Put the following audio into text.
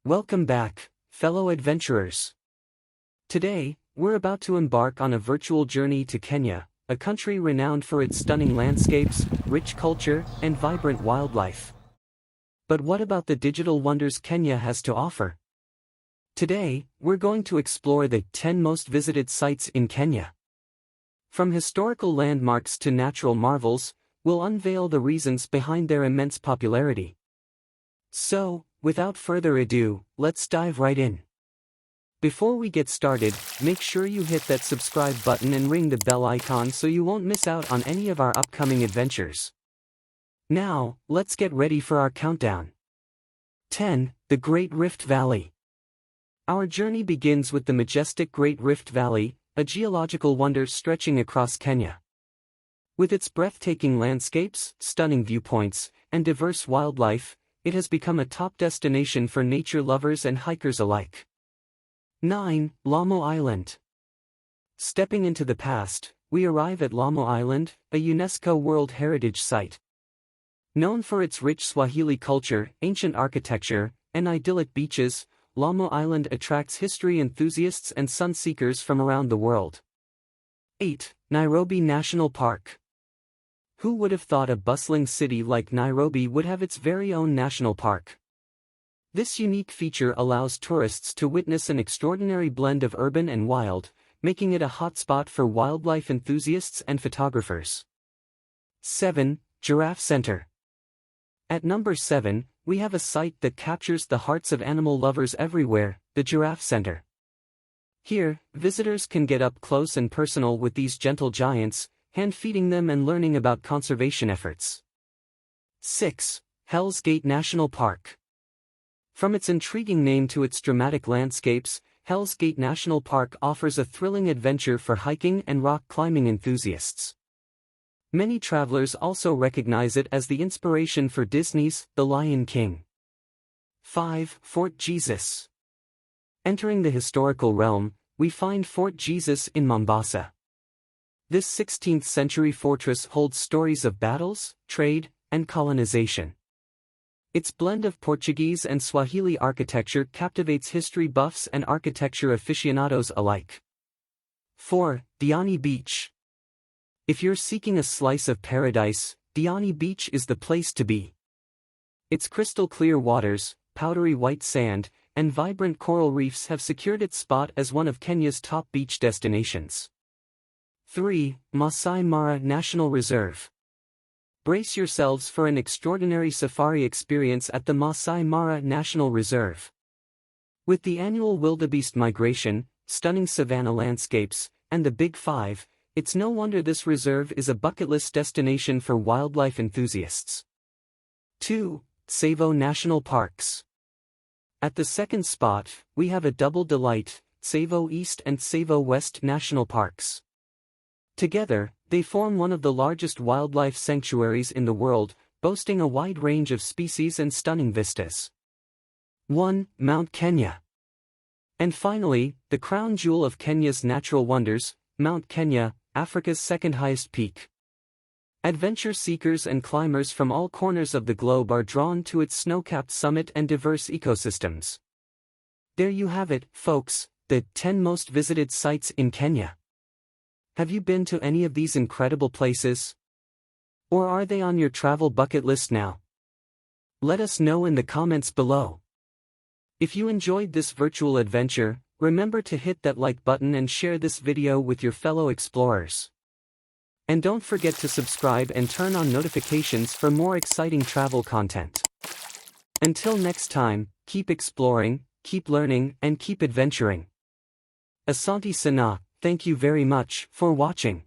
Welcome back, fellow adventurers. Today, we're about to embark on a virtual journey to Kenya, a country renowned for its stunning landscapes, rich culture, and vibrant wildlife. But what about the digital wonders Kenya has to offer? Today, we're going to explore the 10 most visited sites in Kenya. From historical landmarks to natural marvels, we'll unveil the reasons behind their immense popularity. So, without further ado, let's dive right in. Before we get started, make sure you hit that subscribe button and ring the bell icon so you won't miss out on any of our upcoming adventures. Now, let's get ready for our countdown. 10. The Great Rift Valley. Our journey begins with the majestic Great Rift Valley, a geological wonder stretching across Kenya. With its breathtaking landscapes, stunning viewpoints, and diverse wildlife, it has become a top destination for nature lovers and hikers alike. 9. Lamu Island. Stepping into the past, we arrive at Lamu Island, a UNESCO World Heritage Site. Known for its rich Swahili culture, ancient architecture, and idyllic beaches, Lamu Island attracts history enthusiasts and sun-seekers from around the world. 8. Nairobi National Park. Who would have thought a bustling city like Nairobi would have its very own national park? This unique feature allows tourists to witness an extraordinary blend of urban and wild, making it a hotspot for wildlife enthusiasts and photographers. 7. Giraffe Centre. At number 7, we have a site that captures the hearts of animal lovers everywhere, the Giraffe Centre. Here, visitors can get up close and personal with these gentle giants, hand-feeding them and learning about conservation efforts. 6. Hell's Gate National Park. From its intriguing name to its dramatic landscapes, Hell's Gate National Park offers a thrilling adventure for hiking and rock climbing enthusiasts. Many travelers also recognize it as the inspiration for Disney's The Lion King. 5. Fort Jesus. Entering the historical realm, we find Fort Jesus in Mombasa. This 16th-century fortress holds stories of battles, trade, and colonization. Its blend of Portuguese and Swahili architecture captivates history buffs and architecture aficionados alike. 4. Diani Beach. If you're seeking a slice of paradise, Diani Beach is the place to be. Its crystal-clear waters, powdery white sand, and vibrant coral reefs have secured its spot as one of Kenya's top beach destinations. 3. Maasai Mara National Reserve. Brace yourselves for an extraordinary safari experience at the Maasai Mara National Reserve. With the annual wildebeest migration, stunning savanna landscapes, and the Big Five, it's no wonder this reserve is a bucket list destination for wildlife enthusiasts. 2. Tsavo National Parks. At the second spot, we have a double delight, Tsavo East and Tsavo West National Parks. Together, they form one of the largest wildlife sanctuaries in the world, boasting a wide range of species and stunning vistas. 1. Mount Kenya. And finally, the crown jewel of Kenya's natural wonders, Mount Kenya, Africa's second-highest peak. Adventure seekers and climbers from all corners of the globe are drawn to its snow-capped summit and diverse ecosystems. There you have it, folks, the 10 most visited sites in Kenya. Have you been to any of these incredible places? Or are they on your travel bucket list now? Let us know in the comments below. If you enjoyed this virtual adventure, remember to hit that like button and share this video with your fellow explorers. And don't forget to subscribe and turn on notifications for more exciting travel content. Until next time, keep exploring, keep learning, and keep adventuring. Asante Sana. Thank you very much for watching.